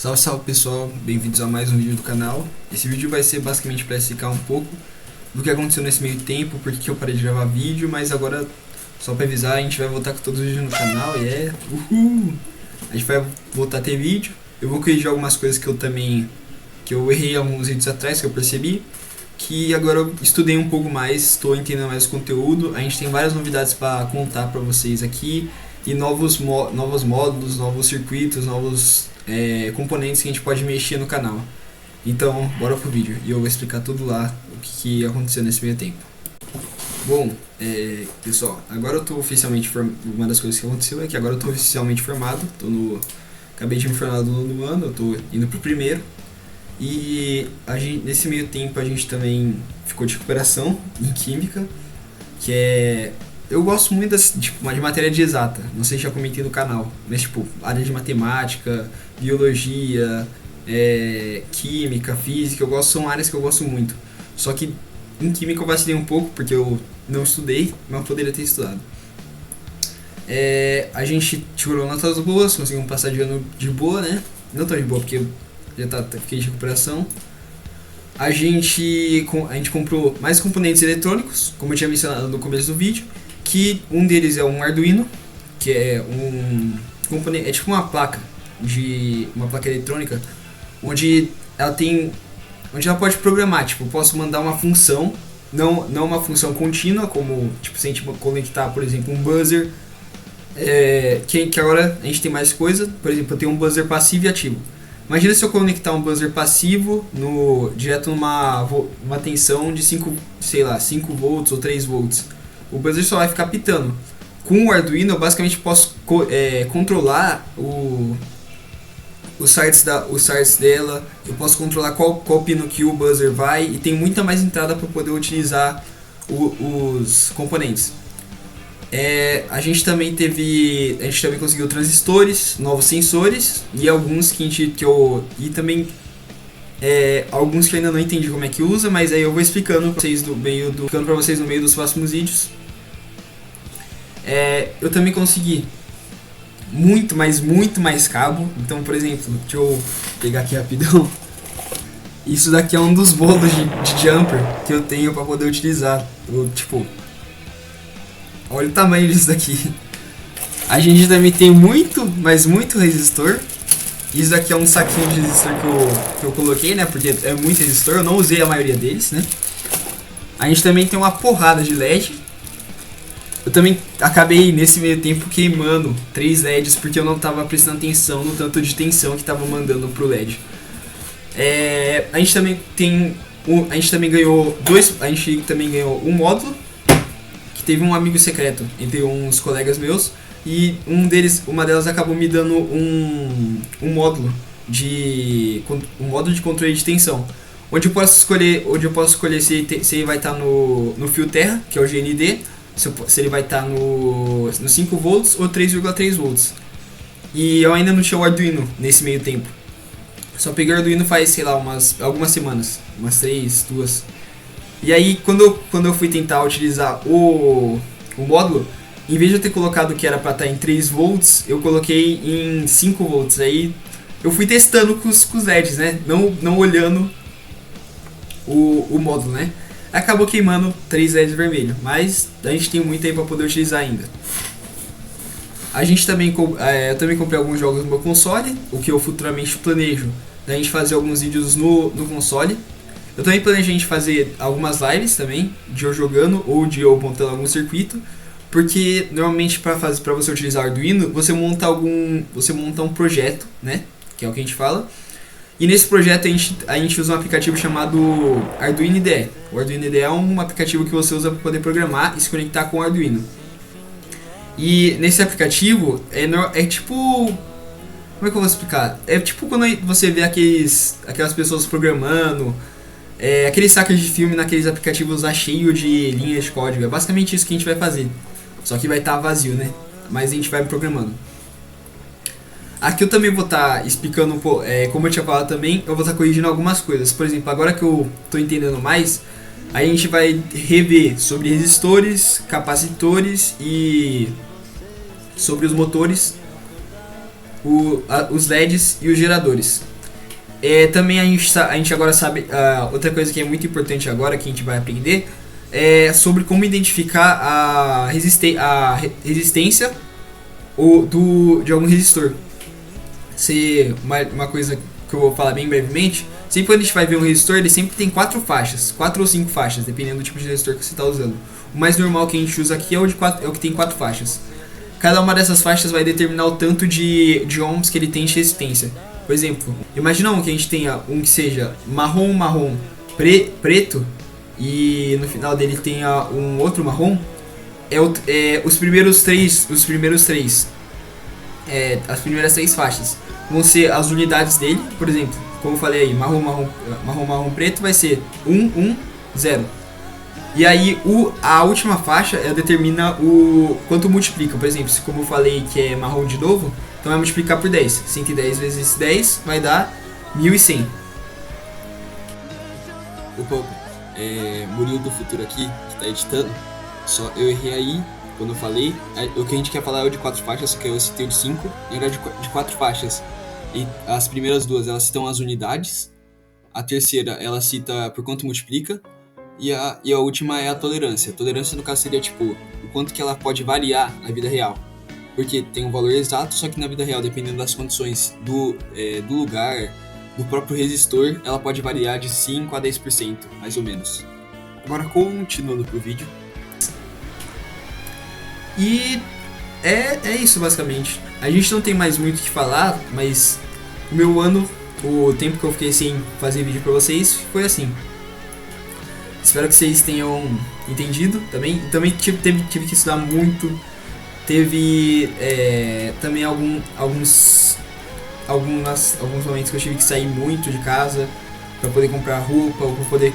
Salve, salve pessoal, bem-vindos a mais um vídeo do canal. Esse vídeo vai ser basicamente para explicar um pouco do que aconteceu nesse meio tempo, porque que eu parei de gravar vídeo, mas agora, só para avisar, a gente vai voltar com todos os vídeos no canal e a gente vai voltar a ter vídeo. Eu vou corrigir algumas coisas que eu errei alguns vídeos atrás, que eu percebi, que agora eu estudei um pouco mais, estou entendendo mais o conteúdo. A gente tem várias novidades para contar para vocês aqui, e novos módulos, novos circuitos, novos componentes que a gente pode mexer no canal. Então, bora pro vídeo e eu vou explicar tudo lá, o que aconteceu nesse meio tempo. Bom, pessoal, agora eu tô oficialmente formado. Uma das coisas que aconteceu é que agora eu tô oficialmente formado. Acabei de me formar no nono ano, eu tô indo pro primeiro. E nesse meio tempo a gente também ficou de recuperação em química, que é... Eu gosto muito de matéria de exata, não sei se já comentei no canal, mas tipo, área de matemática, biologia, química, física, são áreas que eu gosto muito. Só que em química eu vacilei um pouco, porque eu não estudei, mas eu poderia ter estudado. A gente tirou notas boas, conseguimos passar de ano de boa, né? Não tão de boa, porque eu já fiquei de recuperação. A gente comprou mais componentes eletrônicos, como eu tinha mencionado no começo do vídeo, que um deles é um Arduino, que é um componente, é tipo uma placa eletrônica, onde ela pode programar, tipo, eu posso mandar uma função, não uma função contínua, como tipo, se a gente conectar, por exemplo, um buzzer, que agora a gente tem mais coisa, por exemplo, eu tenho um buzzer passivo e ativo. Imagina se eu conectar um buzzer passivo direto numa tensão de 5 volts ou 3 volts. O buzzer só vai ficar pitando. Com o Arduino eu basicamente posso controlar os sites dela, eu posso controlar qual pino que o buzzer vai, e tem muita mais entrada para poder utilizar os componentes. A gente também conseguiu transistores, novos sensores e alguns alguns que eu ainda não entendi como é que usa, mas aí eu vou explicando para vocês no meio dos próximos vídeos. Eu também consegui muito mais cabo. Então, por exemplo, deixa eu pegar aqui rapidão. Isso daqui é um dos modos de jumper que eu tenho para poder utilizar. Olha o tamanho disso daqui. A gente também tem muito resistor. Isso daqui é um saquinho de resistor que eu coloquei, né? Porque é muito resistor, eu não usei a maioria deles, né? A gente também tem uma porrada de LED. Eu também acabei nesse meio tempo queimando 3 LEDs porque eu não estava prestando atenção no tanto de tensão que estava mandando pro LED. A gente também ganhou um módulo que teve um amigo secreto entre uns colegas meus, e uma delas acabou me dando um módulo de controle de tensão, onde eu posso escolher se ele vai estar no fio terra, que é o GND, se ele vai estar no 5 volts ou 3,3 volts. E eu ainda não tinha o Arduino nesse meio tempo. Só peguei o Arduino faz, sei lá, algumas semanas, umas 2. E aí, quando eu fui tentar utilizar o módulo, em vez de eu ter colocado que era para estar em 3 volts, eu coloquei em 5 volts. Aí eu fui testando com os LEDs, né? Não olhando o módulo, né? Acabou queimando 3 LEDs vermelhos, mas a gente tem muito aí para poder utilizar ainda. Eu também comprei alguns jogos no meu console, o que eu futuramente planejo da gente fazer alguns vídeos no console. Eu também planejo a gente fazer algumas lives também, de eu jogando ou de eu montando algum circuito, porque normalmente para você utilizar Arduino, você monta um projeto, né, que é o que a gente fala. E nesse projeto a gente usa um aplicativo chamado Arduino IDE. O Arduino IDE é um aplicativo que você usa para poder programar e se conectar com o Arduino. E nesse aplicativo é tipo... Como é que eu vou explicar? É tipo quando você vê aquelas pessoas programando, aqueles sacos de filme naqueles aplicativos lá cheio de linhas de código. É basicamente isso que a gente vai fazer. Só que vai estar vazio, né? Mas a gente vai programando. Aqui eu também vou estar explicando, como eu tinha falado também, eu vou estar corrigindo algumas coisas. Por exemplo, agora que eu estou entendendo mais, a gente vai rever sobre resistores, capacitores e sobre os motores, os LEDs e os geradores. Também a gente agora sabe, outra coisa que é muito importante agora, que a gente vai aprender, é sobre como identificar a resistência de algum resistor. Uma coisa que eu vou falar bem brevemente, sempre quando a gente vai ver um resistor, ele sempre tem 4 faixas, 4 ou 5 faixas, dependendo do tipo de resistor que você está usando. O mais normal que a gente usa aqui é o que tem 4 faixas. Cada uma dessas faixas vai determinar o tanto de ohms que ele tem de resistência. Por exemplo, imagina que a gente tenha um que seja marrom, preto, e no final dele tenha um outro marrom. As primeiras 3 faixas vão ser as unidades dele. Por exemplo, como eu falei aí, marrom, preto vai ser 1, 1, 0. E aí a última faixa determina o quanto multiplica. Por exemplo, como eu falei que é marrom de novo, então vai multiplicar por 10. 110 vezes 10 vai dar 1100. Opa, Murilo do Futuro aqui, que tá editando. Só eu errei aí quando eu falei. O que a gente quer falar é o de 4 faixas, só que eu citei o de 5. Na verdade, de 4 faixas. E as primeiras 2 elas citam as unidades. A terceira ela cita por quanto multiplica. E a última é a tolerância. A tolerância, no caso, seria tipo o quanto que ela pode variar na vida real. Porque tem um valor exato, só que na vida real, dependendo das condições do lugar, do próprio resistor, ela pode variar de 5 a 10%, mais ou menos. Agora, continuando pro vídeo. E é isso, basicamente. A gente não tem mais muito o que falar, mas o meu ano, o tempo que eu fiquei sem fazer vídeo pra vocês, foi assim. Espero que vocês tenham entendido também. Também tive que estudar muito. Teve também alguns momentos que eu tive que sair muito de casa para poder comprar roupa ou para poder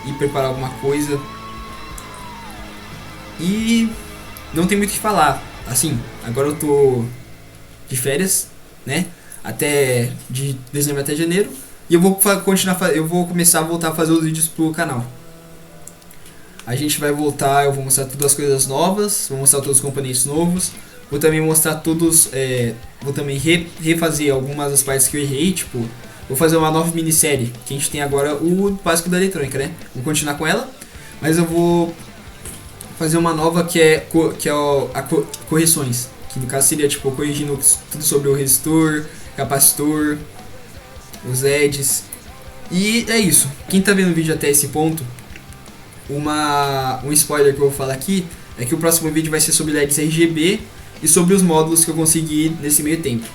ir preparar alguma coisa. E não tem muito o que falar. Assim, agora eu tô de férias, né? De dezembro até janeiro. E eu vou começar a voltar a fazer os vídeos pro canal. A gente vai voltar, eu vou mostrar todas as coisas novas, vou mostrar todos os componentes novos, vou também mostrar todos, vou também refazer algumas das partes que eu errei, tipo, vou fazer uma nova minissérie, que a gente tem agora o básico da eletrônica, né? Vou continuar com ela, mas eu vou fazer uma nova que é correções, que no caso seria tipo corrigindo tudo sobre o resistor, capacitor, os LEDs. E é isso. Quem tá vendo o vídeo até esse ponto, um spoiler que eu vou falar aqui é que o próximo vídeo vai ser sobre LEDs RGB e sobre os módulos que eu consegui nesse meio tempo.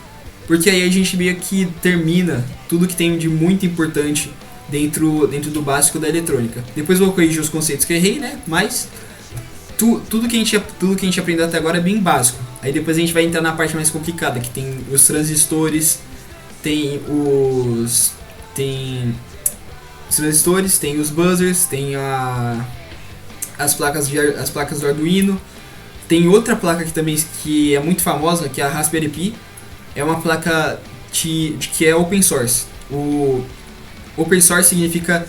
Porque aí a gente meio que termina tudo que tem de muito importante dentro do básico da eletrônica. Depois eu vou corrigir os conceitos que eu errei, né? Mas tudo que a gente aprendeu até agora é bem básico. Aí depois a gente vai entrar na parte mais complicada, que tem os transistores, tem os transistores, tem os buzzers, tem as placas do Arduino. Tem outra placa aqui também que é muito famosa, que é a Raspberry Pi. É uma placa que é open source. O open source significa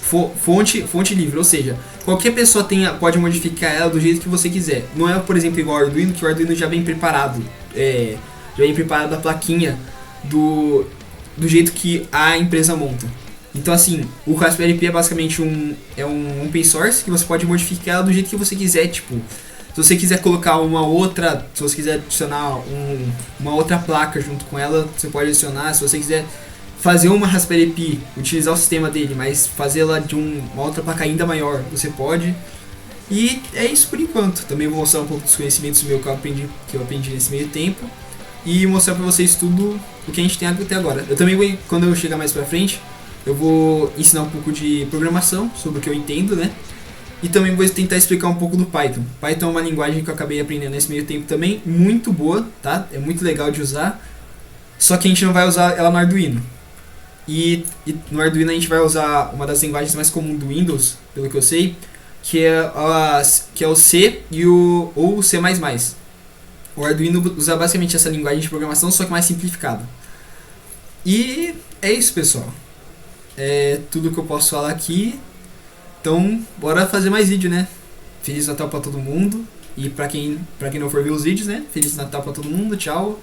fonte livre, ou seja, qualquer pessoa pode modificar ela do jeito que você quiser. Não é, por exemplo, igual ao Arduino, que o Arduino já vem preparado. Já vem preparado a plaquinha do jeito que a empresa monta. Então assim, o Raspberry Pi é basicamente um open source que você pode modificar ela do jeito que você quiser, tipo, se você quiser colocar se você quiser adicionar uma outra placa junto com ela, você pode adicionar. Se você quiser fazer uma Raspberry Pi, utilizar o sistema dele, mas fazê-la de uma outra placa ainda maior, você pode. E é isso por enquanto. Também vou mostrar um pouco dos conhecimentos meus que eu aprendi nesse meio tempo e mostrar pra vocês tudo o que a gente tem até agora. Eu também vou, quando eu chegar mais pra frente, eu vou ensinar um pouco de programação, sobre o que eu entendo, né? E também vou tentar explicar um pouco do Python. Python é uma linguagem que eu acabei aprendendo nesse meio tempo também, muito boa, tá? É muito legal de usar, só que a gente não vai usar ela no Arduino. E no Arduino a gente vai usar uma das linguagens mais comuns do Windows, pelo que eu sei, que é o C ou o C++. O Arduino usa basicamente essa linguagem de programação, só que mais simplificada. E é isso, pessoal. É tudo que eu posso falar aqui. Então, bora fazer mais vídeo, né? Feliz Natal pra todo mundo. E pra quem não for ver os vídeos, né? Feliz Natal pra todo mundo, tchau.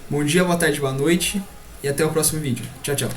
Bom dia, boa tarde, boa noite. e até o próximo vídeo. Tchau, tchau.